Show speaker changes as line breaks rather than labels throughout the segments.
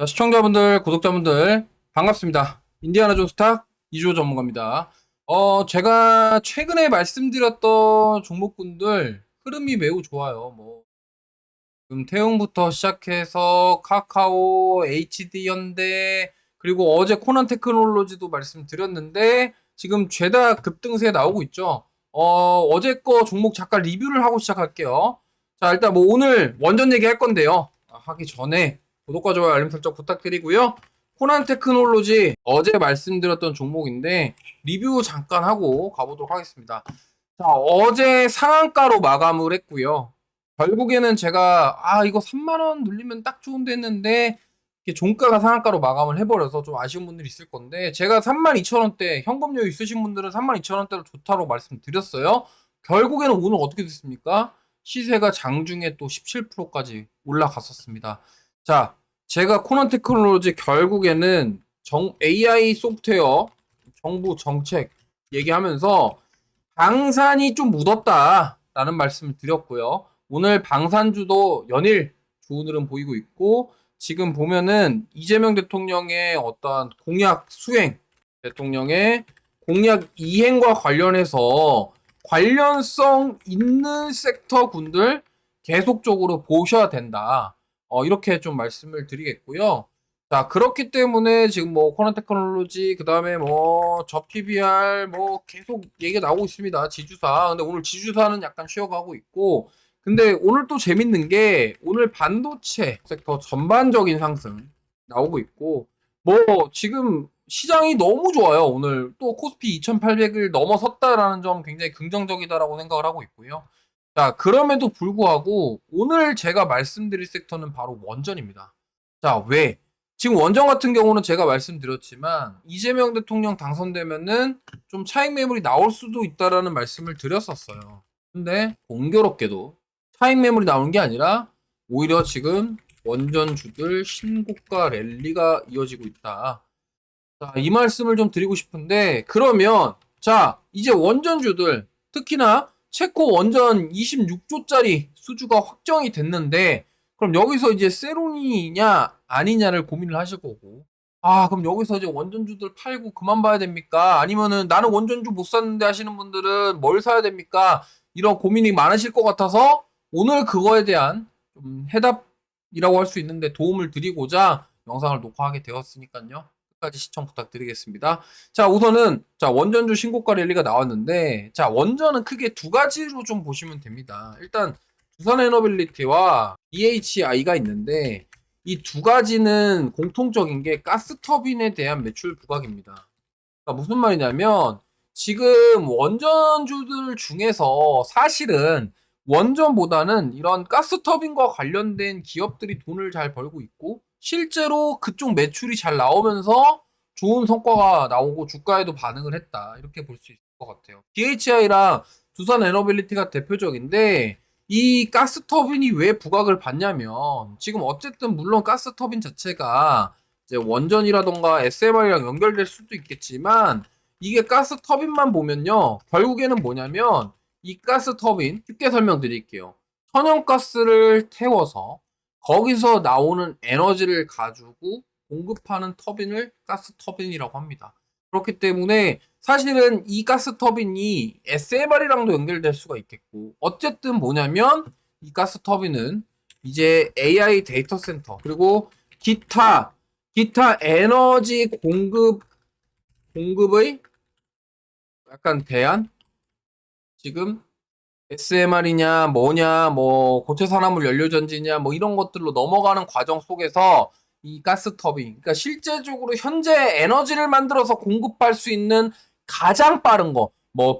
자, 시청자분들, 구독자분들, 반갑습니다. 인디아나 존스탁 이주호 전문가입니다. 제가 최근에 말씀드렸던 종목군들 흐름이 매우 좋아요. 태용부터 시작해서 카카오, HD 현대, 그리고 어제 코난 테크놀로지도 말씀드렸는데, 지금 죄다 급등세 나오고 있죠. 어제 거 종목 잠깐 리뷰를 하고 시작할게요. 자, 일단 오늘 원전 얘기 할 건데요. 하기 전에 구독과 좋아요, 알림 설정 부탁드리고요. 코난 테크놀로지 어제 말씀드렸던 종목인데 리뷰 잠깐 하고 가보도록 하겠습니다. 자, 어제 상한가로 마감을 했고요. 결국에는 제가 이거 3만원 눌리면 딱 좋은데 했는데 이게 종가가 상한가로 마감을 해버려서 좀 아쉬운 분들이 있을 건데, 제가 32,000원대 현금 여유 있으신 분들은 32,000원대로 좋다고 말씀드렸어요. 결국에는 오늘 어떻게 됐습니까? 시세가 장중에 또 17%까지 올라갔었습니다. 자, 제가 코난 테크놀로지 결국에는 AI 소프트웨어 정부 정책 얘기하면서 방산이 좀 묻었다라는 말씀을 드렸고요. 오늘 방산주도 연일 좋은 흐름 보이고 있고, 지금 보면은 이재명 대통령의 어떤 공약 수행, 대통령의 공약 이행과 관련해서 관련성 있는 섹터군들 계속적으로 보셔야 된다. 이렇게 좀 말씀을 드리겠고요. 자, 그렇기 때문에 지금 코난 테크놀로지, 그 다음에 저 PBR 계속 얘기가 나오고 있습니다. 지주사. 근데 오늘 지주사는 약간 쉬어가고 있고, 근데 오늘 또 재밌는 게 오늘 반도체 섹터 전반적인 상승 나오고 있고, 지금 시장이 너무 좋아요. 오늘 또 코스피 2800을 넘어섰다라는 점 굉장히 긍정적이다라고 생각을 하고 있고요. 자, 그럼에도 불구하고 오늘 제가 말씀드릴 섹터는 바로 원전입니다. 자, 왜? 지금 원전 같은 경우는 제가 말씀드렸지만 이재명 대통령 당선되면은 좀 차익 매물이 나올 수도 있다라는 말씀을 드렸었어요. 근데 공교롭게도 차익 매물이 나오는 게 아니라 오히려 지금 원전주들 신고가 랠리가 이어지고 있다. 자, 이 말씀을 좀 드리고 싶은데, 그러면 자, 이제 원전주들, 특히나 체코 원전 26조짜리 수주가 확정이 됐는데, 그럼 여기서 이제 세론이냐 아니냐를 고민을 하실 거고, 그럼 여기서 이제 원전주들 팔고 그만 봐야 됩니까? 아니면은 나는 원전주 못 샀는데 하시는 분들은 뭘 사야 됩니까? 이런 고민이 많으실 것 같아서 오늘 그거에 대한 좀 해답이라고 할 수 있는데 도움을 드리고자 영상을 녹화하게 되었으니까요. 끝까지 시청 부탁드리겠습니다. 자, 우선은 원전주 신고가 랠리가 나왔는데, 자, 원전은 크게 두 가지로 좀 보시면 됩니다. 일단 두산에너빌리티와 BHI가 있는데, 이 두 가지는 공통적인 게 가스터빈에 대한 매출 부각입니다. 그러니까 무슨 말이냐면, 지금 원전주들 중에서 사실은 원전보다는 이런 가스터빈과 관련된 기업들이 돈을 잘 벌고 있고, 실제로 그쪽 매출이 잘 나오면서 좋은 성과가 나오고 주가에도 반응을 했다, 이렇게 볼 수 있을 것 같아요. DHI랑 두산에너빌리티가 대표적인데, 이 가스터빈이 왜 부각을 받냐면, 지금 어쨌든 물론 가스터빈 자체가 이제 원전이라던가 SMR이랑 연결될 수도 있겠지만, 이게 가스터빈만 보면요, 결국에는 뭐냐면 이 가스터빈, 쉽게 설명드릴게요. 천연가스를 태워서 거기서 나오는 에너지를 가지고 공급하는 터빈을 가스터빈이라고 합니다. 그렇기 때문에 사실은 이 가스터빈이 SMR이랑도 연결될 수가 있겠고, 어쨌든 뭐냐면 이 가스터빈은 이제 AI 데이터 센터, 그리고 기타 에너지 공급의 약간 대안? 지금 SMR이냐 뭐냐 고체 산화물 연료 전지냐 이런 것들로 넘어가는 과정 속에서 이 가스 터빈, 그러니까 실제적으로 현재 에너지를 만들어서 공급할 수 있는 가장 빠른 거,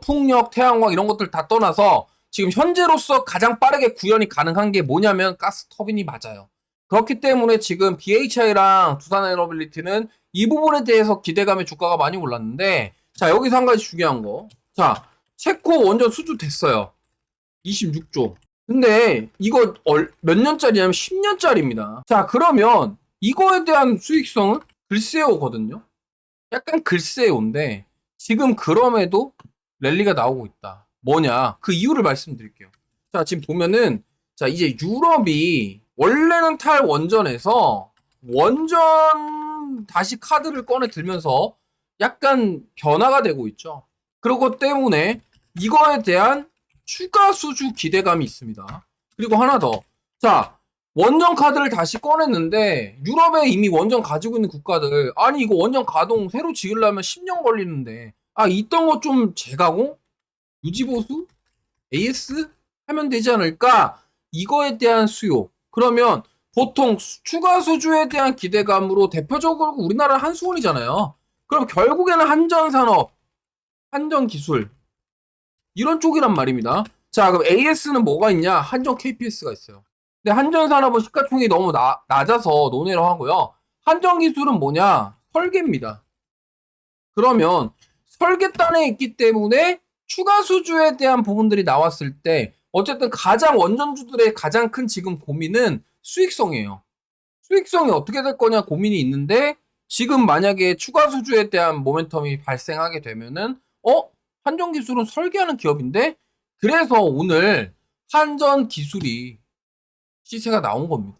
풍력, 태양광 이런 것들 다 떠나서 지금 현재로서 가장 빠르게 구현이 가능한 게 뭐냐면 가스 터빈이 맞아요. 그렇기 때문에 지금 BHI랑 두산에너빌리티는 이 부분에 대해서 기대감에 주가가 많이 올랐는데, 자, 여기서 한 가지 중요한 거. 자, 체코 원전 수주 됐어요. 26조. 근데 이거 몇 년짜리냐면 10년짜리입니다. 자, 그러면 이거에 대한 수익성은 글쎄요거든요. 약간 글쎄요인데 지금 그럼에도 랠리가 나오고 있다. 뭐냐? 그 이유를 말씀드릴게요. 자, 지금 보면은 자, 이제 유럽이 원래는 탈 원전에서 원전 다시 카드를 꺼내 들면서 약간 변화가 되고 있죠. 그러고 때문에 이거에 대한 추가 수주 기대감이 있습니다. 그리고 하나 더. 자, 원전 카드를 다시 꺼냈는데 유럽에 이미 원전 가지고 있는 국가들 아니 이거 원전 가동 새로 지으려면 10년 걸리는데 있던 거 좀 재가공? 유지보수? AS? 하면 되지 않을까? 이거에 대한 수요. 그러면 보통 추가 수주에 대한 기대감으로 대표적으로 우리나라 한수원이잖아요. 그럼 결국에는 한전산업, 한전기술 이런 쪽이란 말입니다. 자, 그럼 AS는 뭐가 있냐? 한전 KPS가 있어요. 근데 한전산업은 시가총액이 너무 낮아서 논외로 하고요. 한전기술은 뭐냐? 설계입니다. 그러면 설계단에 있기 때문에 추가 수주에 대한 부분들이 나왔을 때 어쨌든 가장 원전주들의 가장 큰 지금 고민은 수익성이에요. 수익성이 어떻게 될 거냐 고민이 있는데 지금 만약에 추가 수주에 대한 모멘텀이 발생하게 되면은 한전기술은 설계하는 기업인데 그래서 오늘 한전기술이 시세가 나온 겁니다.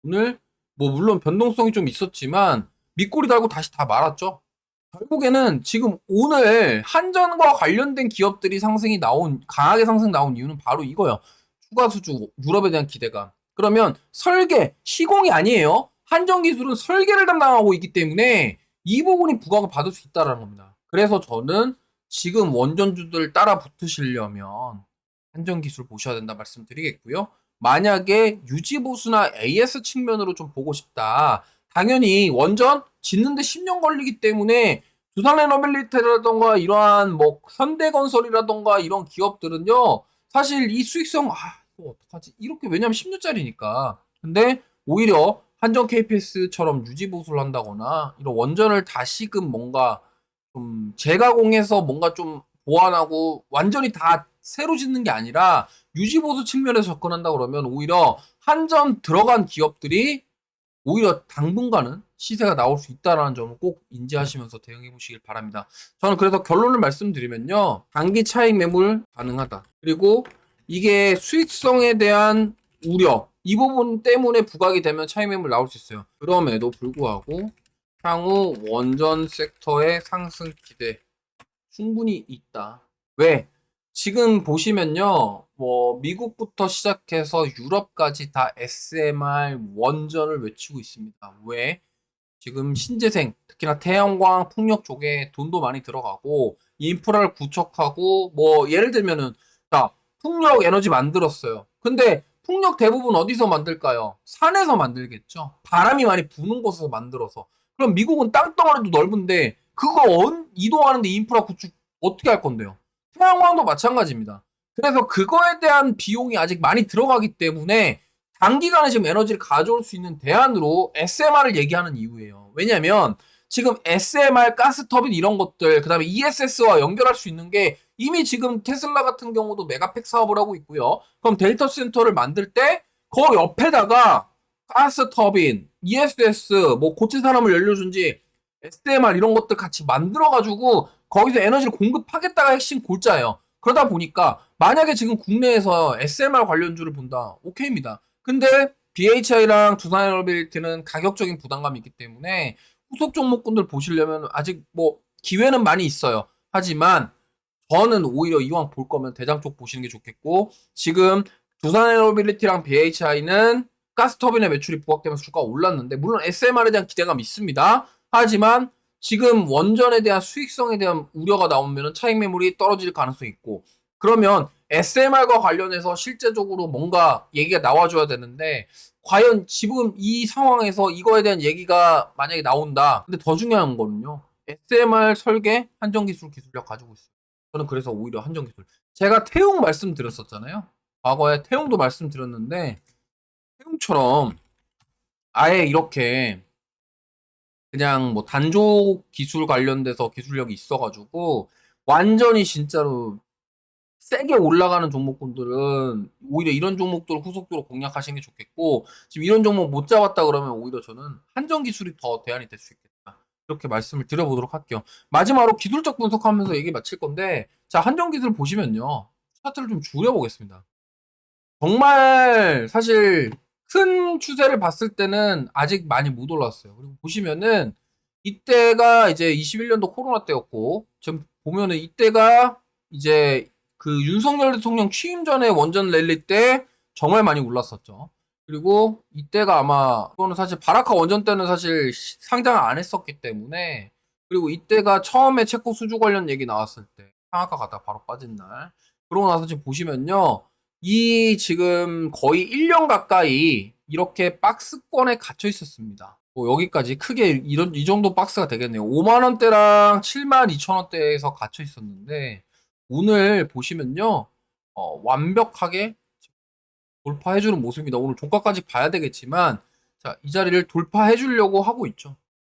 오늘 뭐 물론 변동성이 좀 있었지만 밑꼬리 달고 다시 다 말았죠. 결국에는 지금 오늘 한전과 관련된 기업들이 강하게 상승 나온 이유는 바로 이거예요. 추가 수주, 유럽에 대한 기대감. 그러면 설계, 시공이 아니에요. 한전기술은 설계를 담당하고 있기 때문에 이 부분이 부각을 받을 수 있다는 겁니다. 그래서 저는 지금 원전주들 따라 붙으시려면 한전기술 보셔야 된다 말씀드리겠고요. 만약에 유지보수나 AS 측면으로 좀 보고 싶다. 당연히 원전 짓는데 10년 걸리기 때문에 두산에너빌리티라던가 이러한 뭐 현대건설이라던가 이런 기업들은요. 사실 이 수익성 이거 어떡하지? 이렇게 왜냐면 10년짜리니까. 근데 오히려 한전 KPS처럼 유지보수를 한다거나 이런 원전을 다시금 뭔가 좀 재가공해서 뭔가 좀 보완하고 완전히 다 새로 짓는 게 아니라 유지보수 측면에서 접근한다 그러면 오히려 한전 들어간 기업들이 오히려 당분간은 시세가 나올 수 있다는 점을 꼭 인지하시면서 대응해 보시길 바랍니다. 저는 그래서 결론을 말씀드리면요. 단기 차익 매물 가능하다. 그리고 이게 수익성에 대한 우려 이 부분 때문에 부각이 되면 차익 매물 나올 수 있어요. 그럼에도 불구하고 향후 원전 섹터의 상승 기대 충분히 있다. 왜? 지금 보시면요. 뭐 미국부터 시작해서 유럽까지 다 SMR 원전을 외치고 있습니다. 왜? 지금 신재생, 특히나 태양광, 풍력 쪽에 돈도 많이 들어가고 인프라를 구축하고 뭐 예를 들면은 자, 풍력 에너지 만들었어요. 근데 풍력 대부분 어디서 만들까요? 산에서 만들겠죠. 바람이 많이 부는 곳에서 만들어서. 그럼 미국은 땅덩어리도 넓은데 그거 이동하는데 인프라 구축 어떻게 할 건데요? 태양광도 마찬가지입니다. 그래서 그거에 대한 비용이 아직 많이 들어가기 때문에 단기간에 지금 에너지를 가져올 수 있는 대안으로 SMR을 얘기하는 이유예요. 왜냐면 지금 SMR, 가스터빈 이런 것들, 그 다음에 ESS와 연결할 수 있는 게 이미 지금 테슬라 같은 경우도 메가팩 사업을 하고 있고요. 그럼 데이터 센터를 만들 때 그 옆에다가 가스터빈, ESS, 뭐 고체 산업을 연료준지, SMR 이런 것들 같이 만들어가지고 거기서 에너지를 공급하겠다가 핵심 골자예요. 그러다 보니까 만약에 지금 국내에서 SMR 관련주를 본다. 오케이입니다. 근데 BHI랑 두산에너빌리티는 가격적인 부담감이 있기 때문에 후속 종목군들 보시려면 아직 뭐 기회는 많이 있어요. 하지만 저는 오히려 이왕 볼 거면 대장 쪽 보시는 게 좋겠고 지금 두산에너빌리티랑 BHI는 가스터빈의 매출이 부각되면서 주가가 올랐는데 물론 SMR에 대한 기대감이 있습니다. 하지만 지금 원전에 대한 수익성에 대한 우려가 나오면 차익 매물이 떨어질 가능성이 있고 그러면 SMR과 관련해서 실제적으로 뭔가 얘기가 나와줘야 되는데 과연 지금 이 상황에서 이거에 대한 얘기가 만약에 나온다. 근데 더 중요한 거는요. SMR 설계 한전기술 기술력 가지고 있어요. 저는 그래서 오히려 한전기술. 제가 태용 말씀드렸었잖아요. 과거에 태용도 말씀드렸는데 태용처럼 아예 이렇게 그냥 뭐 단조 기술 관련돼서 기술력이 있어가지고 완전히 진짜로 세게 올라가는 종목군들은 오히려 이런 종목들을 후속적으로 공략하시는 게 좋겠고 지금 이런 종목 못 잡았다 그러면 오히려 저는 한전기술이 더 대안이 될 수 있겠다. 이렇게 말씀을 드려보도록 할게요. 마지막으로 기술적 분석하면서 얘기 마칠 건데 자 한전기술 보시면요. 차트를 좀 줄여보겠습니다. 정말 사실 큰 추세를 봤을 때는 아직 많이 못 올랐어요. 그리고 보시면은 이때가 이제 21년도 코로나 때였고, 지금 보면은 이때가 이제 그 윤석열 대통령 취임 전에 원전 랠리 때 정말 많이 올랐었죠. 그리고 이때가 아마, 이거는 사실 바라카 원전 때는 사실 상장 안 했었기 때문에, 그리고 이때가 처음에 체코 수주 관련 얘기 나왔을 때 상한가 갔다가 바로 빠진 날. 그러고 나서 지금 보시면요. 이 지금 거의 1년 가까이 이렇게 박스권에 갇혀 있었습니다. 뭐 여기까지 크게 이 정도 박스가 되겠네요. 5만 원대랑 7만 2천 원대에서 갇혀 있었는데 오늘 보시면요. 완벽하게 돌파해주는 모습입니다. 오늘 종가까지 봐야 되겠지만 자, 이 자리를 돌파해주려고 하고 있죠.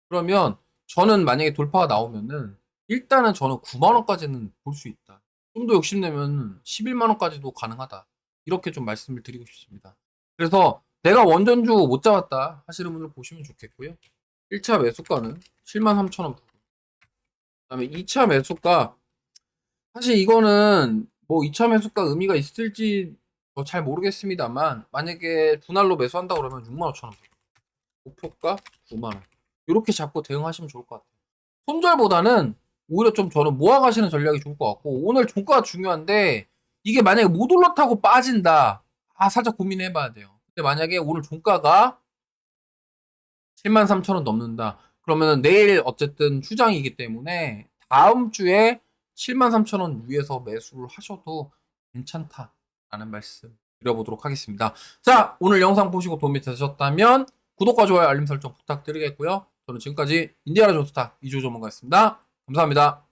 그러면 저는 만약에 돌파가 나오면은 일단은 저는 9만 원까지는 볼 수 있다. 좀 더 욕심내면 11만 원까지도 가능하다. 이렇게 좀 말씀을 드리고 싶습니다. 그래서 내가 원전주 못 잡았다 하시는 분들 보시면 좋겠고요. 1차 매수가는 73,000원. 그다음에 2차 매수가 사실 이거는 뭐 2차 매수가 의미가 있을지 잘 모르겠습니다만 만약에 분할로 매수한다 그러면 65,000원. 목표가 9만 원. 이렇게 잡고 대응하시면 좋을 것 같아요. 손절보다는 오히려 좀 저는 모아가시는 전략이 좋을 것 같고 오늘 종가가 중요한데 이게 만약에 못 올라타고 빠진다. 살짝 고민해봐야 돼요. 근데 만약에 오늘 종가가 73,000원 넘는다. 그러면 내일 어쨌든 휴장이기 때문에 다음 주에 73,000원 위에서 매수를 하셔도 괜찮다라는 말씀 드려보도록 하겠습니다. 자, 오늘 영상 보시고 도움이 되셨다면 구독과 좋아요, 알림 설정 부탁드리겠고요. 저는 지금까지 인디아나 존스타 이주 전문가였습니다. 감사합니다.